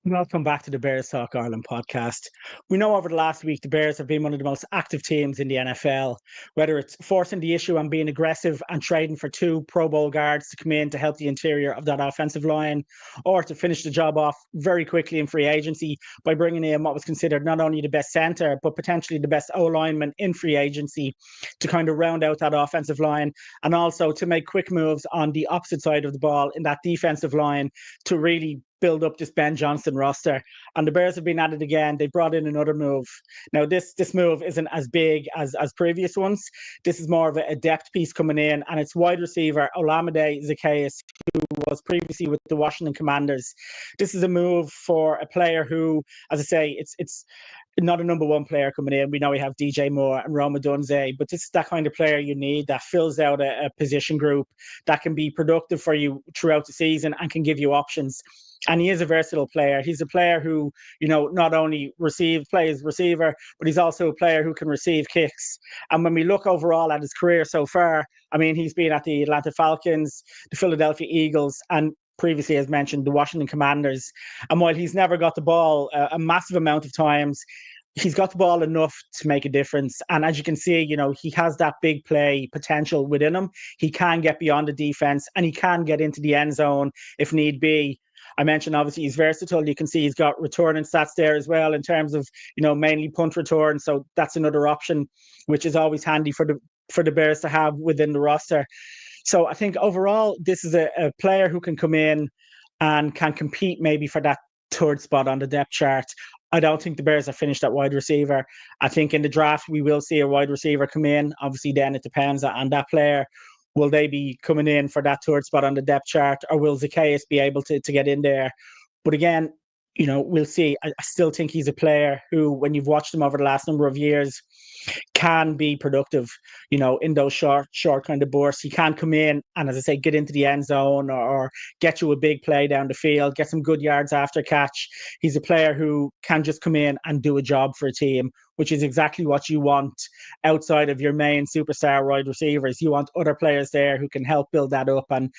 Welcome back to the Bears Talk Ireland podcast. We know over the last week the Bears have been one of the most active teams in the NFL, whether it's forcing the issue and being aggressive and trading for two Pro Bowl guards to come in to help the interior of that offensive line, or to finish the job off very quickly in free agency by bringing in what was considered not only the best centre, but potentially the best O-lineman in free agency to kind of round out that offensive line, and also to make quick moves on the opposite side of the ball in that defensive line to really build up this Ben Johnson roster. And the Bears have been at it again. They brought in another move. Now, this move isn't as big as previous ones. This is more of a depth piece coming in, and it's wide receiver Olamide Zaccheaus, who was previously with the Washington Commanders. This is a move for a player who, as I say, it's not a number one player coming in. We know we have DJ Moore and Roma Dunze, but this is that kind of player you need that fills out a position group that can be productive for you throughout the season and can give you options. And he is a versatile player. He's a player who, not only plays receiver, but he's also a player who can receive kicks. And when we look overall at his career so far, I mean, he's been at the Atlanta Falcons, the Philadelphia Eagles, and previously, as mentioned, the Washington Commanders. And while he's never got the ball a massive amount of times, he's got the ball enough to make a difference. And as you can see, he has that big play potential within him. He can get beyond the defense and he can get into the end zone if need be. I mentioned, obviously, he's versatile. You can see he's got returning stats there as well in terms of, mainly punt return. So that's another option, which is always handy for the Bears to have within the roster. So I think overall, this is a player who can come in and can compete maybe for that third spot on the depth chart. I don't think the Bears have finished at wide receiver. I think in the draft, we will see a wide receiver come in. Obviously, then it depends on that player. Will they be coming in for that third spot on the depth chart, or will Zaccheaus be able to get in there? But again, we'll see. I still think he's a player who, when you've watched him over the last number of years, can be productive, in those short kind of bursts. He can come in and, as I say, get into the end zone or get you a big play down the field, get some good yards after catch. He's a player who can just come in and do a job for a team, which is exactly what you want outside of your main superstar wide receivers. You want other players there who can help build that up and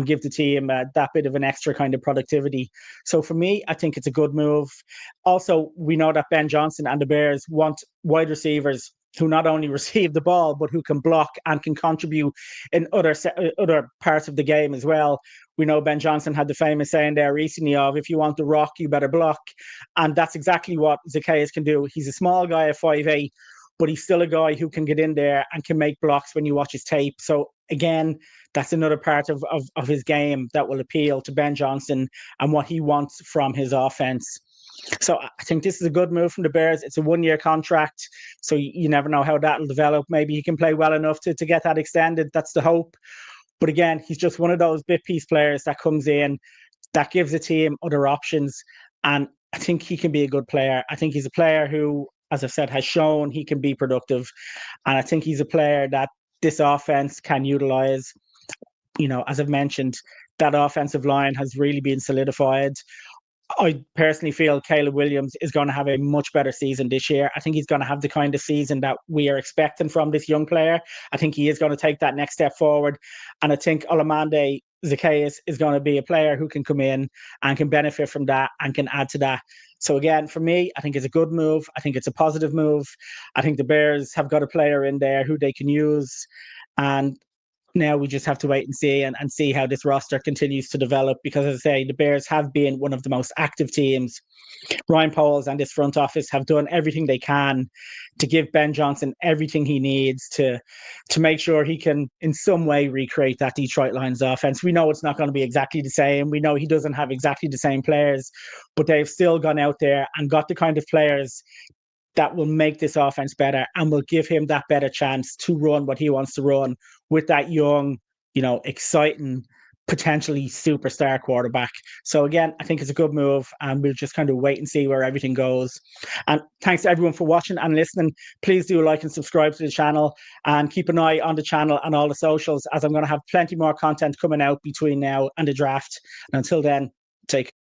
give the team that bit of an extra kind of productivity. So for me, I think it's a good move. Also, we know that Ben Johnson and the Bears want wide receivers who not only receive the ball, but who can block and can contribute in other parts of the game as well. We know Ben Johnson had the famous saying there recently of, if you want the rock, you better block. And that's exactly what Zaccheaus can do. He's a small guy at 5'8", but he's still a guy who can get in there and can make blocks when you watch his tape. So again, that's another part of his game that will appeal to Ben Johnson and what he wants from his offense. So I think this is a good move from the Bears. It's a 1-year contract, so you never know how that'll develop. Maybe he can play well enough to get that extended. That's the hope. But again, he's just one of those bit piece players that comes in, that gives the team other options. And I think he can be a good player. I think he's a player who, as I've said, has shown he can be productive. And I think he's a player that this offense can utilize. As I've mentioned, that offensive line has really been solidified. I personally feel Caleb Williams is going to have a much better season this year. I think he's going to have the kind of season that we are expecting from this young player. I think he is going to take that next step forward. And I think Olamide Zaccheaus is going to be a player who can come in and can benefit from that and can add to that. So again, for me, I think it's a good move. I think it's a positive move. I think the Bears have got a player in there who they can use. And now we just have to wait and see how this roster continues to develop, because, as I say, the Bears have been one of the most active teams. Ryan Poles and this front office have done everything they can to give Ben Johnson everything he needs to make sure he can in some way recreate that Detroit Lions offense. We know it's not going to be exactly the same. We know he doesn't have exactly the same players, but they've still gone out there and got the kind of players that will make this offense better and will give him that better chance to run what he wants to run with that young, exciting, potentially superstar quarterback. So again, I think it's a good move, and we'll just kind of wait and see where everything goes. And thanks to everyone for watching and listening. Please do like and subscribe to the channel, and keep an eye on the channel and all the socials, as I'm going to have plenty more content coming out between now and the draft. And until then, take care.